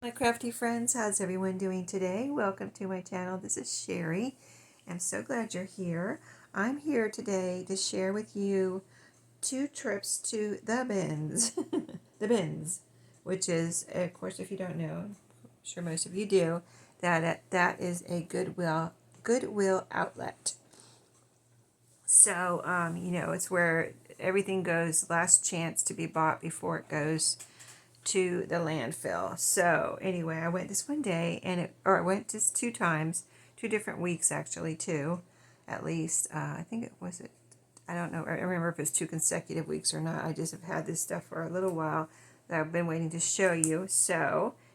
My crafty friends, how's everyone doing today? Welcome to my channel. This is Sheree. I'm so glad you're here. I'm here today to share with you 2 trips to the bins. The bins, which is, of course, if you don't know, I'm sure most of you do, that is a Goodwill outlet. So, it's where everything goes last chance to be bought before it goes to the landfill. So anyway, I went this one day, I went just 2 times, 2 different weeks actually, too, at least. I think it was it. I don't know. I remember if it's 2 consecutive weeks or not. I just have had this stuff for a little while that I've been waiting to show you,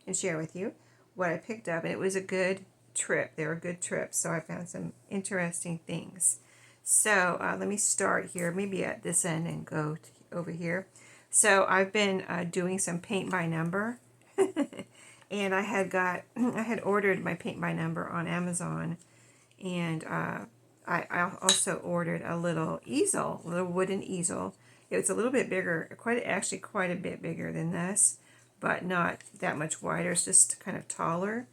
and share with you what I picked up, and it was a good trip. They were good trips, so I found some interesting things. So let me start here, maybe at this end, and go over here. So I've been doing some paint by number, and I had ordered my paint by number on Amazon, and I also ordered a little easel, a little wooden easel. It was a little bit bigger, actually quite a bit bigger than this, but not that much wider. It's just kind of taller,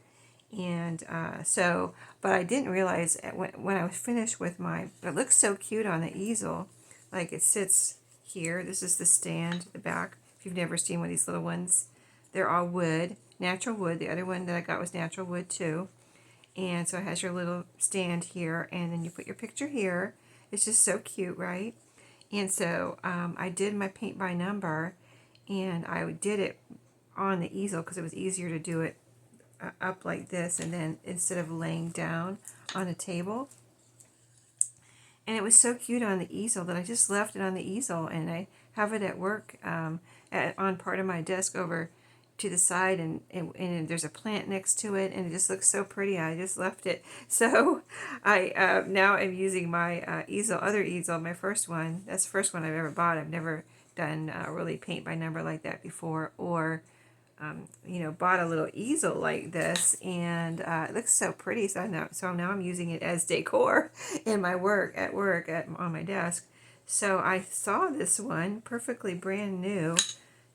and but I didn't realize when I was finished with it looks so cute on the easel, like it sits here. This is the stand, the back. If you've never seen one of these little ones, they're all wood, natural wood. The other one that I got was natural wood too. And so it has your little stand here, and then you put your picture here. It's just so cute, right? And so I did my paint by number, and I did it on the easel because it was easier to do it up like this, and then instead of laying down on a table. And it was so cute on the easel that I just left it on the easel, and I have it at work on part of my desk over to the side, and there's a plant next to it, and it just looks so pretty. I just left it. So I now am using my other easel, my first one. That's the first one I've ever bought. I've never done really paint by number like that before, or bought a little easel like this, and it looks so pretty. So now I'm using it as decor in my on my desk. So I saw this one perfectly brand new,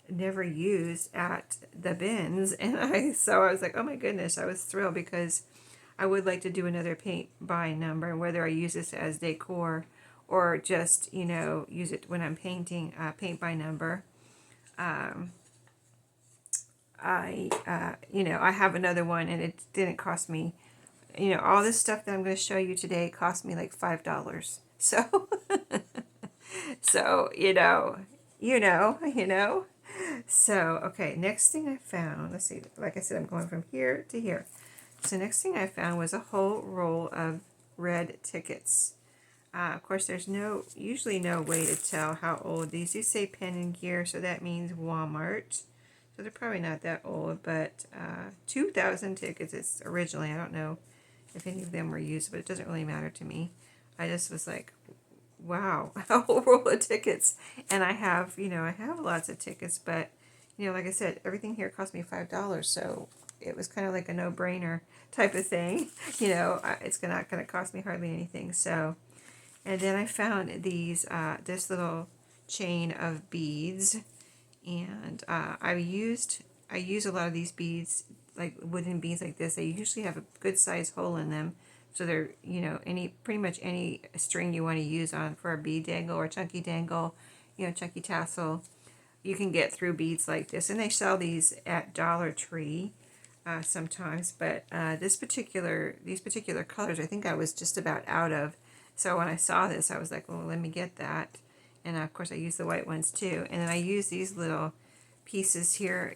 never used, at the bins, and I was like, oh my goodness, I was thrilled because I would like to do another paint by number, whether I use this as decor or just use it when I'm painting, paint by number. I have another one, and it didn't cost me, all this stuff that I'm going to show you today cost me like $5. So, so, you know. So, okay, next thing I found, let's see, like I said, I'm going from here to here. So next thing I found was a whole roll of red tickets. Of course, there's usually no way to tell how old these. These say Pen and Gear, so that means Walmart. So they're probably not that old, but 2,000 tickets it's originally. I don't know if any of them were used, but it doesn't really matter to me. I just was like, wow, a whole roll of tickets. And I have lots of tickets, but, like I said, everything here cost me $5, so it was kind of like a no-brainer type of thing. It's not going to cost me hardly anything, so. And then I found this little chain of beads, and I use a lot of these beads, like wooden beads like this. They usually have a good size hole in them, so they're pretty much any string you want to use on for a bead dangle or chunky dangle, chunky tassel, you can get through beads like this. And they sell these at Dollar Tree sometimes, but these particular colors I think I was just about out of. So when I saw this, I was like, well, let me get that. And of course I use the white ones too. And then I use these little pieces here.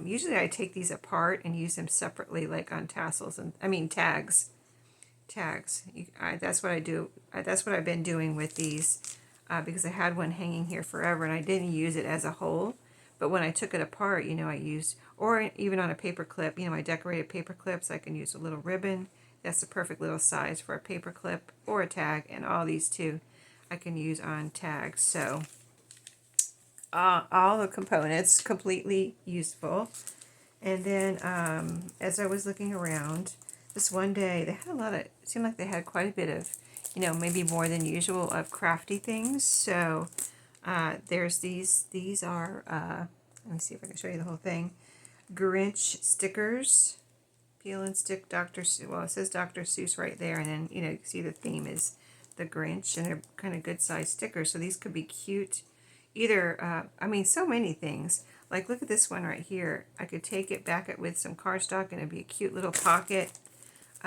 Usually I take these apart and use them separately, like on tassels, and tags. That's what I do. That's what I've been doing with these, because I had one hanging here forever and I didn't use it as a whole. But when I took it apart, I used, or even on a paper clip, my decorated paper clips, I can use a little ribbon. That's the perfect little size for a paper clip or a tag, and all these too I can use on tags. So all the components completely useful. And then as I was looking around, this one day they had it seemed like they had quite a bit of, maybe more than usual, of crafty things. So there's these are, let me see if I can show you the whole thing. Grinch stickers. Peel and stick Dr. Seuss. Well, it says Dr. Seuss right there, and then, you know, you can see the theme is the Grinch, and they're kind of good size stickers, so these could be cute. Either, I mean, so many things. Like, look at this one right here. I could take it, back it with some cardstock, and it'd be a cute little pocket.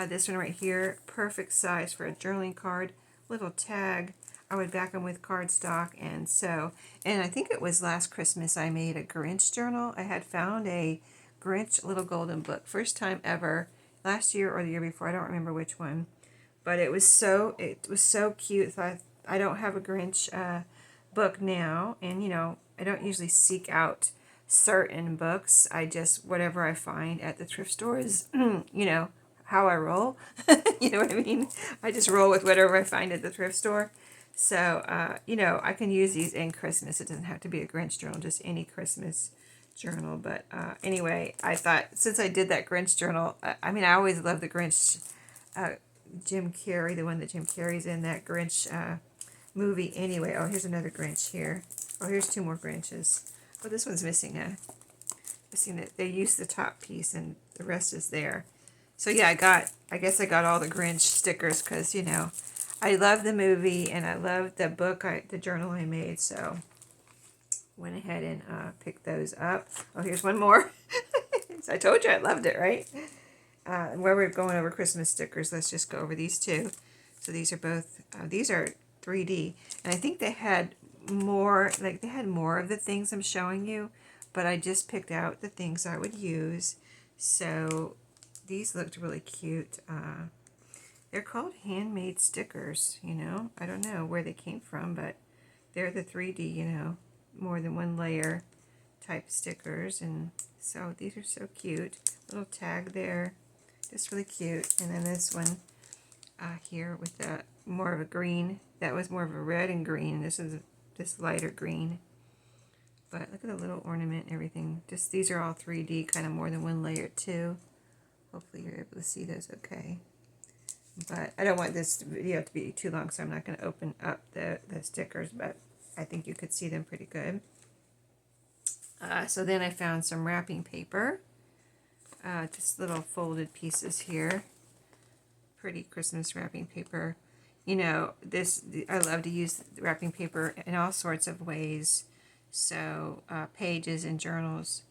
This one right here, perfect size for a journaling card. Little tag. I would back them with cardstock, and so, and I think it was last Christmas I made a Grinch journal. I had found a Grinch little golden book, first time ever, last year or the year before, I don't remember which one, but it was so cute. So I don't have a Grinch book now, and you know, I don't usually seek out certain books. I just, whatever I find at the thrift store is, you know, how I roll. You know what I mean? I just roll with whatever I find at the thrift store. So, you know, I can use these in Christmas. It doesn't have to be a Grinch journal, just any Christmas journal. But anyway, I thought, since I did that Grinch journal, I mean, I always love the Grinch, Jim Carrey, the one that Jim Carrey's in, that Grinch movie anyway. Oh, here's another Grinch here. Oh, here's two more Grinches. Oh, this one's missing that they used the top piece and the rest is there. So yeah, I guess I got all the Grinch stickers because, you know, I love the movie and I love the book, the journal I made. So went ahead and picked those up. Oh, here's one more. So I told you I loved it, right? Where we're going over Christmas stickers, let's just go over these two. So these are both, these are 3D. And I think they had more, like they had more of the things I'm showing you, but I just picked out the things I would use. So these looked really cute. They're called handmade stickers, you know. I don't know where they came from, but they're the 3D, you know, more than one layer type stickers. And so these are so cute. Little tag there, just really cute. And then this one here with the more of a green. That was more of a red and green. This is this lighter green. But look at the little ornament and everything. Just these are all 3D, kind of more than one layer too. Hopefully you're able to see those okay. But I don't want this video to be too long, so I'm not going to open up the stickers, but I think you could see them pretty good. So then I found some wrapping paper. Just little folded pieces here. Pretty Christmas wrapping paper. You know, I love to use wrapping paper in all sorts of ways. So pages and journals,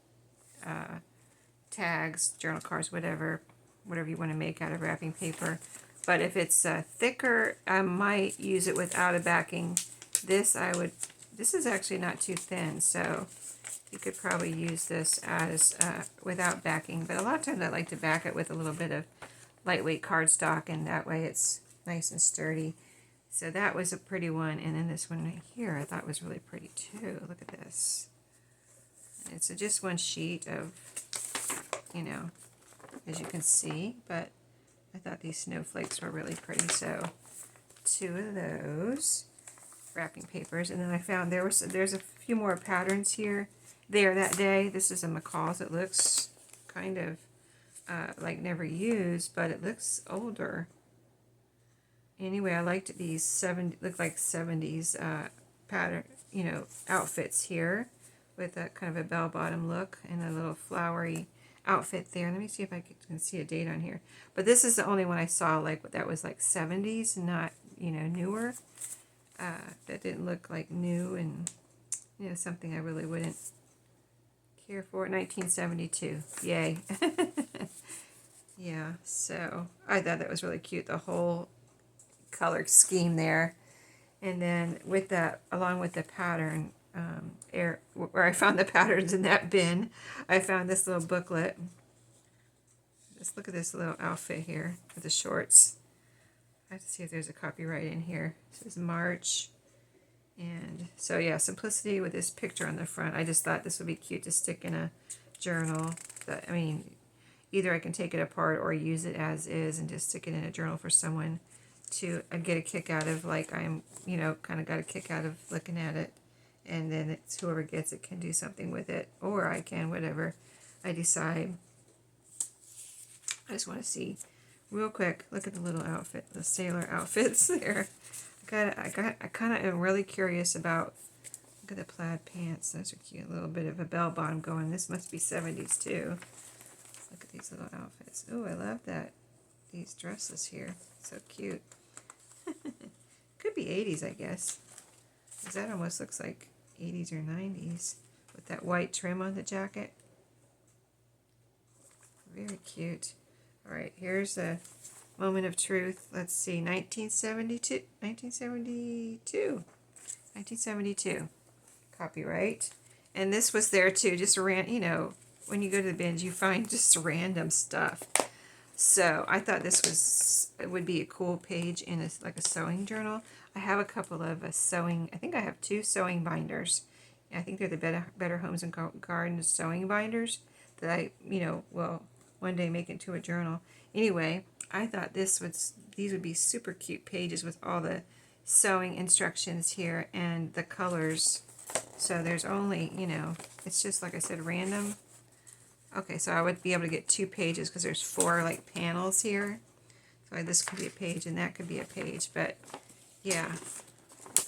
tags, journal cards, whatever you want to make out of wrapping paper. But if it's thicker, I might use it without a backing. This is actually not too thin, so you could probably use this as without backing. But a lot of times I like to back it with a little bit of lightweight cardstock, and that way it's nice and sturdy. So that was a pretty one. And then this one right here I thought was really pretty too. Look at this. It's just one sheet of, you know, as you can see, but I thought these snowflakes were really pretty. So two of those wrapping papers. And then I found there's a few more patterns here there that day. This is a McCall's. It looks kind of like never used, but it looks older. Anyway, I liked these look like 70s pattern, you know, outfits here with a kind of a bell-bottom look and a little flowery outfit there. Let me see if I can see a date on here. But this is the only one I saw like that was like 70s, not, you know, newer. That didn't look like new and, you know, something I really wouldn't care for. 1972. Yay. Yeah, so I thought that was really cute, the whole color scheme there. And then with that, along with the pattern, where I found the patterns in that bin, I found this little booklet. Just look at this little outfit here with the shorts. I have to see if there's a copyright in here. It says March. And so yeah, simplicity with this picture on the front. I just thought this would be cute to stick in a journal. But, I mean, either I can take it apart or use it as is and just stick it in a journal for someone to get a kick out of, like I'm, you know, kind of got a kick out of looking at it. And then it's whoever gets it can do something with it, or I can, whatever I decide. I just want to see real quick. Look at the little outfit, the sailor outfits there. I kind of am really curious about Look at the plaid pants. Those are cute. A little bit of a bell bottom going. This must be 70s too. Look at these little outfits. Oh, I love that. These dresses here. So cute. Could be 80s, I guess. Because that almost looks like 80s or 90s with that white trim on the jacket. Very cute. All right, here's a moment of truth. Let's see, 1972. Copyright. And this was there too, just you know, when you go to the bins, you find just random stuff. So I thought it would be a cool page in like a sewing journal. I have a couple of sewing, I think I have 2 sewing binders. I think they're the Better Homes and Gardens sewing binders that I, you know, will one day make into a journal. Anyway, I thought these would be super cute pages with all the sewing instructions here and the colors. So there's only, you know, it's just like I said, random. Okay, so I would be able to get 2 pages because there's 4 like panels here. So this could be a page and that could be a page, but yeah,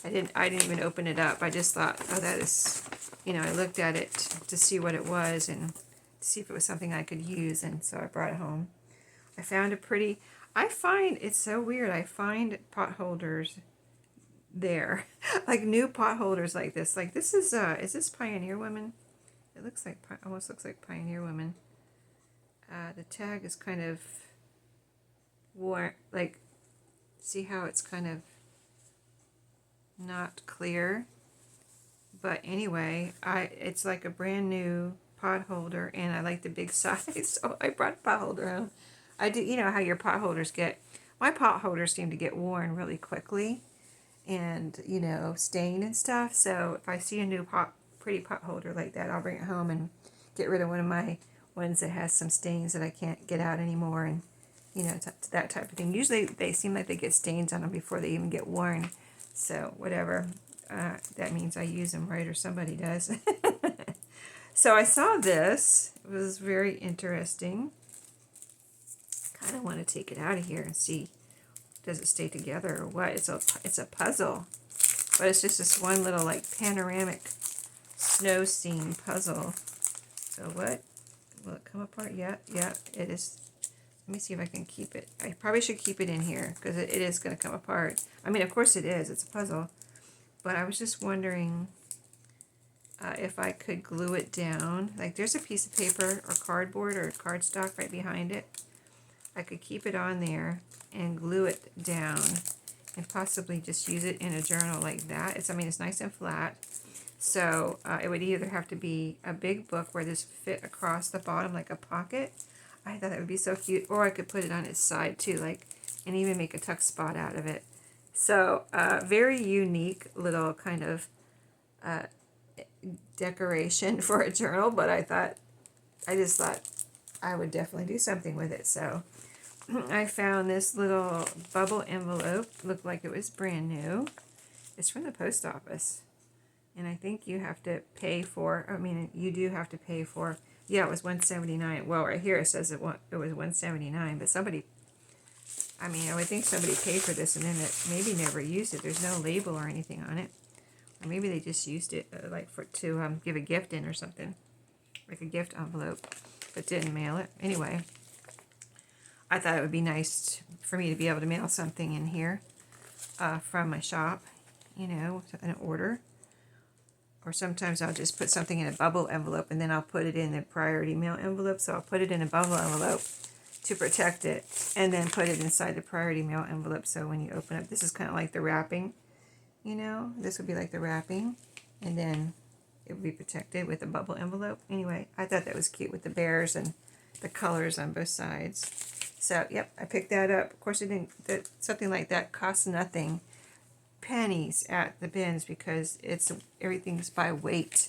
I didn't even open it up. I just thought, oh, that is, you know, I looked at it to see what it was and to see if it was something I could use, and so I brought it home. I found I find it's so weird. I find pot holders there, like new pot holders like this. Like this is this Pioneer Women? It looks like, almost looks like Pioneer Women. The tag is kind of worn, like, see how it's kind of not clear. But anyway, it's like a brand new pot holder, and I like the big size, so I brought a pot holder home. I do, you know how your pot holders my pot holders seem to get worn really quickly, and, you know, stain and stuff. So if I see a new pretty pot holder like that, I'll bring it home and get rid of one of my ones that has some stains that I can't get out anymore, and, you know, that type of thing. Usually they seem like they get stains on them before they even get worn. So whatever, that means I use them right, or somebody does. So I saw this. It was very interesting. Kind of want to take it out of here and see, does it stay together or what? It's a puzzle, but it's just this one little like panoramic snow scene puzzle. So what? Will it come apart? Yeah, it is. Let me see if I can keep it. I probably should keep it in here because it is going to come apart. I mean, of course it is. It's a puzzle. But I was just wondering if I could glue it down. Like there's a piece of paper or cardboard or cardstock right behind it. I could keep it on there and glue it down and possibly just use it in a journal like that. I mean, it's nice and flat. So it would either have to be a big book where this fit across the bottom like a pocket. I thought that would be so cute. Or I could put it on its side too, like, and even make a tuck spot out of it. So very unique little kind of decoration for a journal, but I just thought I would definitely do something with it. So I found this little bubble envelope. Looked like it was brand new. It's from the post office. And I think you have to pay for, I mean, you do have to pay for, yeah, it was $179. Well, right here it says it was $179, but somebody, I mean, I would think somebody paid for this and then maybe never used it. There's no label or anything on it. Or maybe they just used it like to give a gift in or something, like a gift envelope, but didn't mail it. Anyway, I thought it would be nice for me to be able to mail something in here from my shop, you know, an order. Or sometimes I'll just put something in a bubble envelope and then I'll put it in a priority mail envelope. So I'll put it in a bubble envelope to protect it and then put it inside the priority mail envelope. So when you open it, this is kind of like the wrapping, you know, this would be like the wrapping, and then it would be protected with a bubble envelope. Anyway, I thought that was cute with the bears and the colors on both sides. So, yep, I picked that up. Of course, something like that costs nothing. Pennies at the bins because everything's by weight,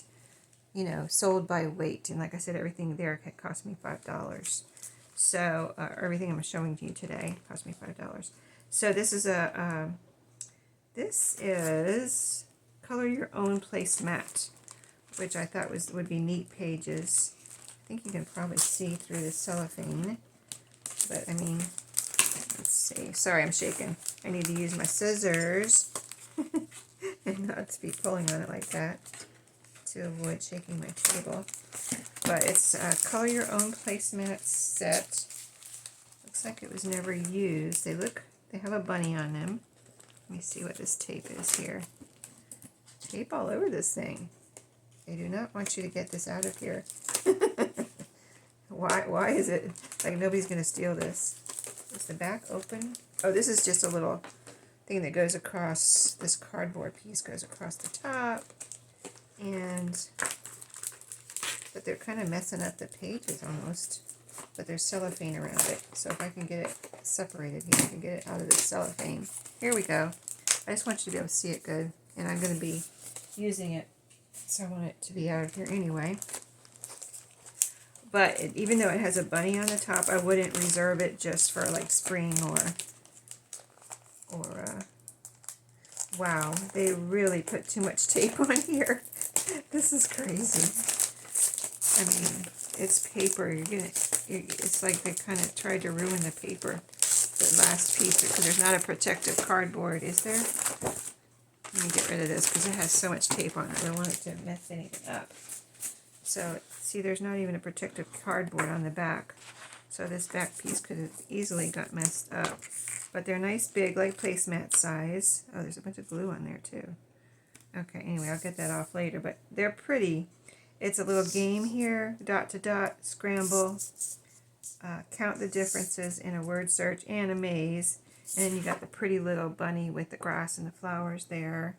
you know, sold by weight. And like I said, everything there cost me $5. So everything I'm showing to you today cost me $5. So this is color your own placemat, which I thought would be neat pages. I think you can probably see through the cellophane, but I mean, let's see. Sorry, I'm shaking. I need to use my scissors. and not to be pulling on it like that to avoid shaking my table. But it's a color your own placemat set. Looks like it was never used. They have a bunny on them. Let me see what this tape is here. Tape all over this thing. They do not want you to get this out of here. Why is it like nobody's going to steal this? Is the back open? Oh, this is just a little thing that goes across, this cardboard piece goes across the top. But they're kind of messing up the pages almost. But there's cellophane around it. So if I can get it separated here, I can get it out of the cellophane. Here we go. I just want you to be able to see it good. And I'm going to be using it, so I want it to be out of here anyway. But even though it has a bunny on the top, I wouldn't reserve it just for like spring or wow, they really put too much tape on here. This is crazy. I mean, it's paper. It's like they kind of tried to ruin the paper, the last piece, because there's not a protective cardboard, is there? Let me get rid of this because it has so much tape on it. I don't want it to mess anything up. So, see, there's not even a protective cardboard on the back. So this back piece could have easily got messed up. But they're nice big, like placemat size. Oh, there's a bunch of glue on there too. Okay, anyway, I'll get that off later. But they're pretty. It's a little game here. Dot to dot, scramble. Count the differences in a word search and a maze. And then you got the pretty little bunny with the grass and the flowers there.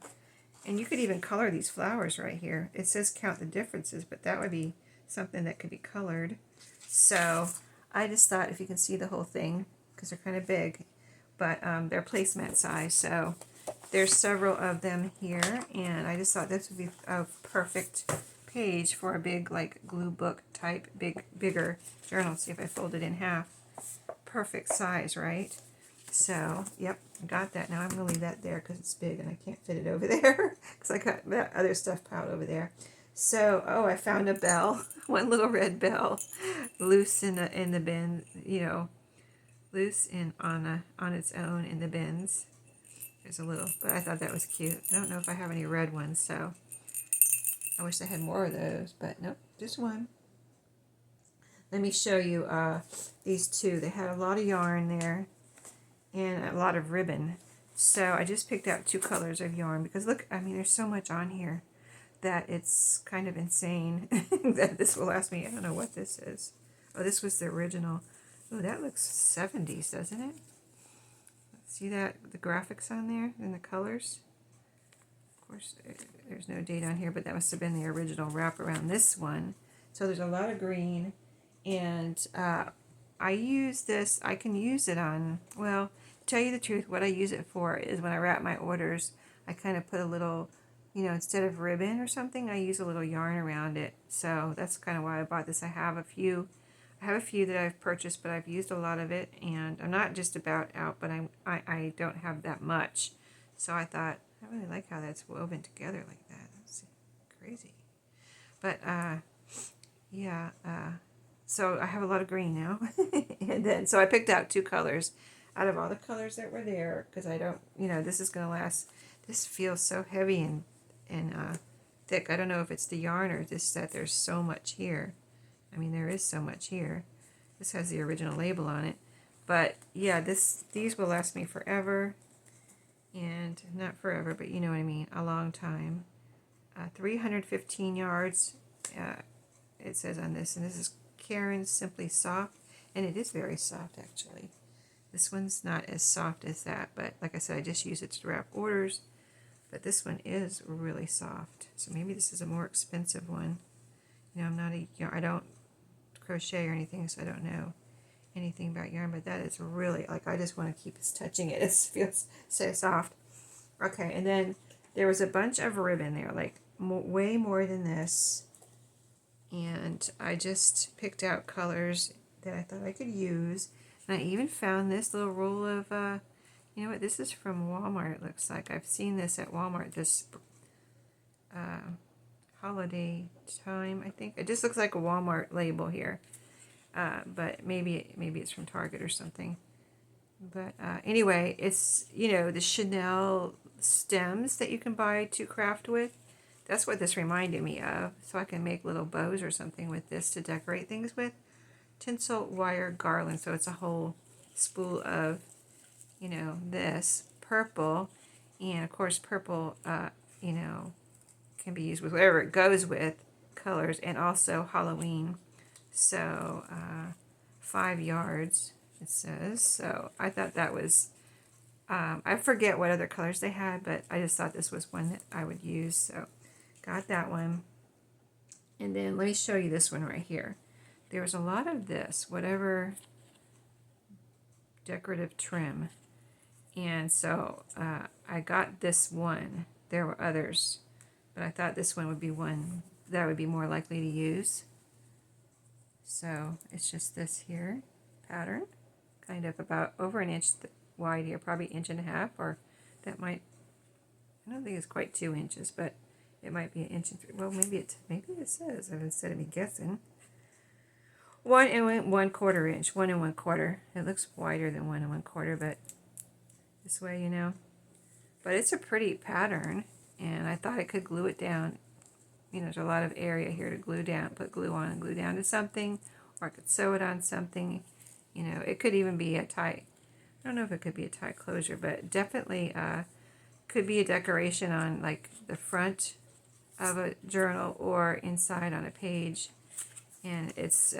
And you could even color these flowers right here. It says count the differences, but that would be something that could be colored. So I just thought if you can see the whole thing, because they're kind of big, but they're placemat size. So there's several of them here, and I just thought this would be a perfect page for a big like glue book type, bigger journal. See if I fold it in half. Perfect size, right? So, yep, I got that. Now I'm going to leave that there because it's big and I can't fit it over there because I got that other stuff piled over there. So, oh, I found a bell, one little red bell, loose in the bin, you know, loose on its own in the bins. There's a little, but I thought that was cute. I don't know if I have any red ones, so I wish I had more of those, but nope, just one. Let me show you these two. They had a lot of yarn there and a lot of ribbon. So I just picked out two colors of yarn because look, I mean, there's so much on here that it's kind of insane that this will last me. I don't know what this is. Oh, this was the original. Oh, that looks 70s, doesn't it? See that, the graphics on there and the colors? Of course, there's no date on here, but that must have been the original wrap around this one. So there's a lot of green, and I use this, I can use it on, well, to tell you the truth, what I use it for is when I wrap my orders, I kind of put a little, you know, instead of ribbon or something, I use a little yarn around it. So that's kind of why I bought this. I have a few that I've purchased, but I've used a lot of it, and I'm not just about out, but I don't have that much. So I thought, I really like how that's woven together like that. That's crazy. But, yeah, so I have a lot of green now. And then, so I picked out two colors out of all the colors that were there, because I don't, you know, this is going to last. This feels so heavy and thick. I don't know if it's the yarn or just that there's so much here. I mean, there is so much here. This has the original label on it. But yeah, these will last me forever. And not forever, but you know what I mean, a long time. 315 yards, it says on this. And this is Karen's Simply Soft. And it is very soft, actually. This one's not as soft as that, but like I said, I just use it to wrap orders. But this one is really soft. So maybe this is a more expensive one. You know, I'm not I don't crochet or anything, so I don't know anything about yarn, but that is really, like, I just want to keep touching it. It feels so soft. Okay, and then there was a bunch of ribbon there, like way more than this. And I just picked out colors that I thought I could use. And I even found this little roll of, you know what, this is from Walmart, it looks like. I've seen this at Walmart this holiday time, I think. It just looks like a Walmart label here. But maybe it's from Target or something. But anyway, it's, you know, the Chanel stems that you can buy to craft with. That's what this reminded me of. So I can make little bows or something with this to decorate things with. Tinsel wire garland. So it's a whole spool of, you know, this purple. And of course, purple, you know, can be used with whatever it goes with, colors, and also Halloween. So 5 yards, it says. So I thought that was, I forget what other colors they had, but I just thought this was one that I would use. So got that one. And then let me show you this one right here. There was a lot of this, whatever decorative trim. And so I got this one. There were others, but I thought this one would be one that I would be more likely to use. So it's just this here pattern, kind of about over an inch wide here, probably 1.5 inches, or that might, I don't think it's quite 2 inches, but it might be 1.3 inches. Well, maybe it says, instead of me guessing. 1 1/4 inch, 1 1/4. It looks wider than 1 1/4, but this way, you know. But it's a pretty pattern, and I thought I could glue it down. You know, there's a lot of area here to glue down, put glue on and glue down to something, or I could sew it on something. You know, it could even be a tie. I don't know if it could be a tie closure, but definitely could be a decoration on like the front of a journal or inside on a page. And it's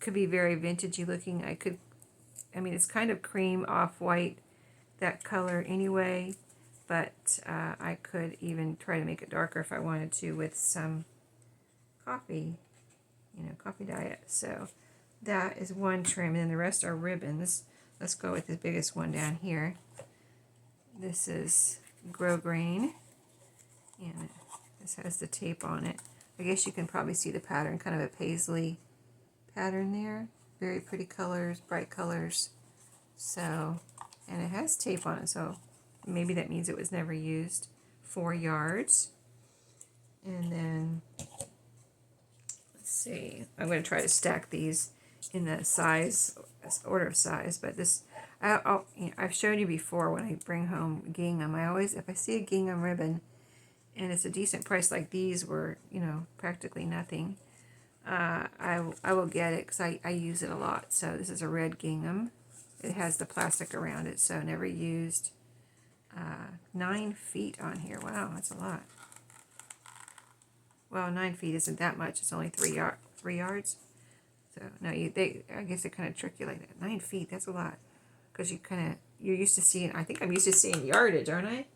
could be very vintagey looking. I mean, it's kind of cream off-white, that color anyway. But I could even try to make it darker if I wanted to with some coffee, you know, coffee dye. So that is one trim, and the rest are ribbons. Let's go with the biggest one down here. This is grosgrain, and this has the tape on it. I guess you can probably see the pattern, kind of a paisley pattern there. Very pretty colors, bright colors. So, and it has tape on it, so maybe that means it was never used. 4 yards. And then, let's see, I'm going to try to stack these in the size, order of size, but this, I've shown you before when I bring home gingham. I always, if I see a gingham ribbon, and it's a decent price like these were, you know, practically nothing, I will get it because I use it a lot. So this is a red gingham. It has the plastic around it, so never used. 9 feet on here. Wow, that's a lot. Well, 9 feet isn't that much. It's only 3 yards. So no, I guess they kind of trick you like that. 9 feet, that's a lot, because you're used to seeing. I think I'm used to seeing yardage, aren't I?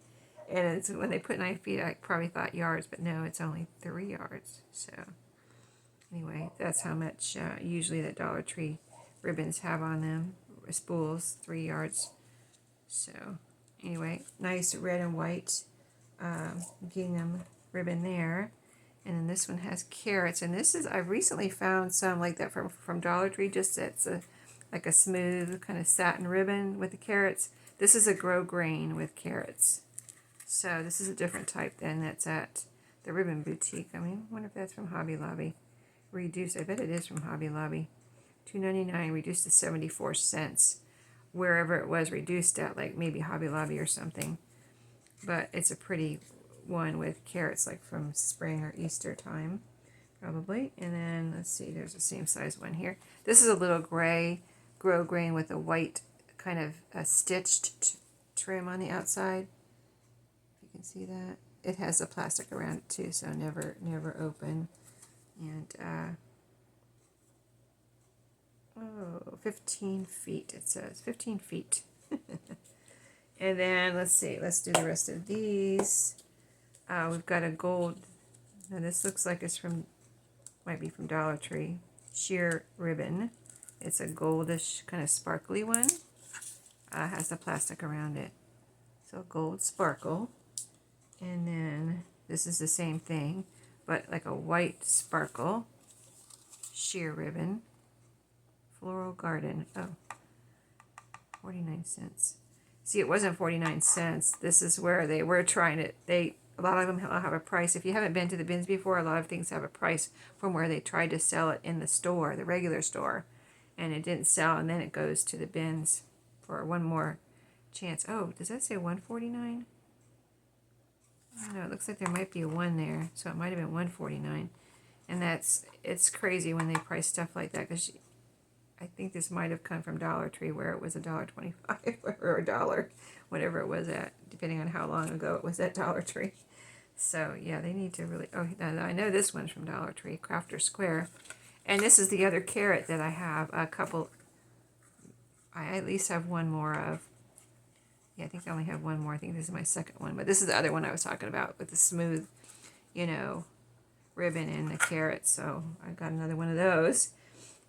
And it's, when they put 9 feet, I probably thought yards, but no, it's only 3 yards. So anyway, that's how much usually the Dollar Tree ribbons have on them. Spools, 3 yards. So anyway, nice red and white gingham ribbon there. And then this one has carrots. And this is, I've recently found some like that from Dollar Tree. Just it's like a smooth kind of satin ribbon with the carrots. This is a grosgrain with carrots. So this is a different type than that's at the Ribbon Boutique. I mean, I wonder if that's from Hobby Lobby. Reduced, I bet it is from Hobby Lobby. $2.99 reduced to 74 cents. Wherever it was reduced at, like maybe Hobby Lobby or something. But it's a pretty one with carrots, like from spring or Easter time, probably. And then, let's see, there's the same size one here. This is a little gray grosgrain with a white kind of a stitched trim on the outside. You can see that. It has the plastic around it too, so never open. And 15 feet, it says 15 feet. And then let's see, let's do the rest of these. We've got a gold. Now this looks like it's might be from Dollar Tree. Sheer ribbon. It's a goldish kind of sparkly one. Has the plastic around it. So gold sparkle. And then this is the same thing, but like a white sparkle. Sheer ribbon. Floral Garden. Oh, 49 cents. See, it wasn't 49 cents. This is where they were trying it. A lot of them have a price. If you haven't been to the bins before, a lot of things have a price from where they tried to sell it in the store, the regular store, and it didn't sell, and then it goes to the bins. for one more chance. Oh, does that say $149? I don't know. It looks like there might be a 1 there, so it might have been $149. And it's crazy when they price stuff like that, because I think this might have come from Dollar Tree, where it was $1.25 or a dollar, whatever it was at, depending on how long ago it was at Dollar Tree. So yeah, they need to really. Oh, I know this one's from Dollar Tree, Crafter Square, and this is the other carrot that I have a couple. I at least have one more of. Yeah, I think I only have one more. I think this is my second one, but this is the other one I was talking about with the smooth, ribbon and the carrot. So I got another one of those,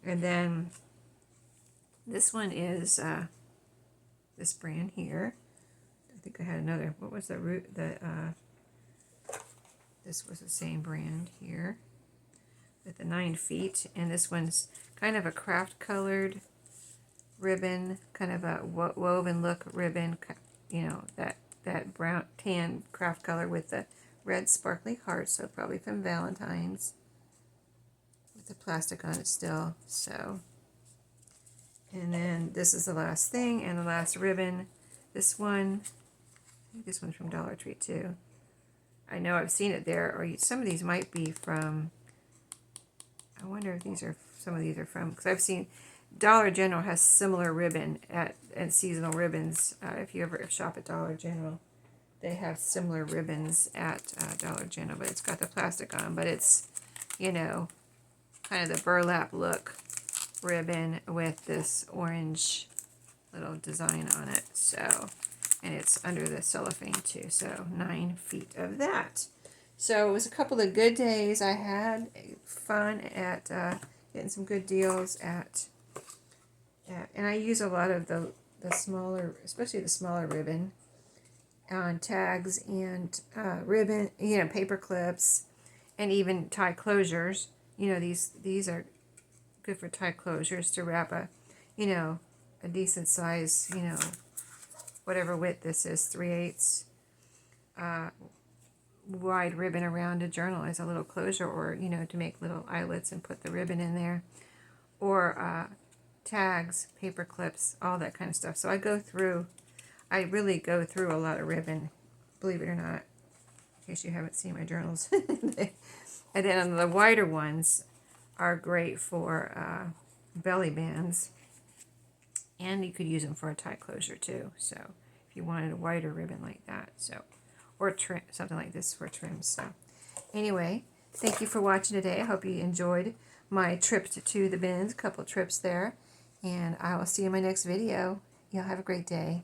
and then this one is this brand here. I think I had another. What was the root? This was the same brand here with the 9 feet, and this one's kind of a craft colored ribbon, kind of a woven look ribbon, that brown tan craft color with the red sparkly heart, so probably from Valentine's, with the plastic on it still. So, and then this is the last thing, and the last ribbon. This one, I think this one's from Dollar Tree too. I know I've seen it there, or some of these might be from, I wonder if some of these are from, because I've seen Dollar General has similar ribbon and seasonal ribbons. If you ever shop at Dollar General, they have similar ribbons at Dollar General, but it's got the plastic on, but it's, kind of the burlap look ribbon with this orange little design on it. So, and it's under the cellophane too. So 9 feet of that. So it was a couple of good days. I had fun at getting some good deals at and I use a lot of the smaller, especially the smaller ribbon on tags and ribbon, paper clips, and even tie closures. These are good for tie closures to wrap a decent size, whatever width this is, 3/8 wide ribbon around a journal as a little closure, or to make little eyelets and put the ribbon in there, or tags, paper clips, all that kind of stuff. So I really go through a lot of ribbon, believe it or not, in case you haven't seen my journals. And then the wider ones are great for belly bands, and you could use them for a tie closure too. So if you wanted a wider ribbon like that, or trim, something like this for trims. So anyway, thank you for watching today. I hope you enjoyed my trip to the bins, a couple trips there, and I will see you in my next video. Y'all have a great day.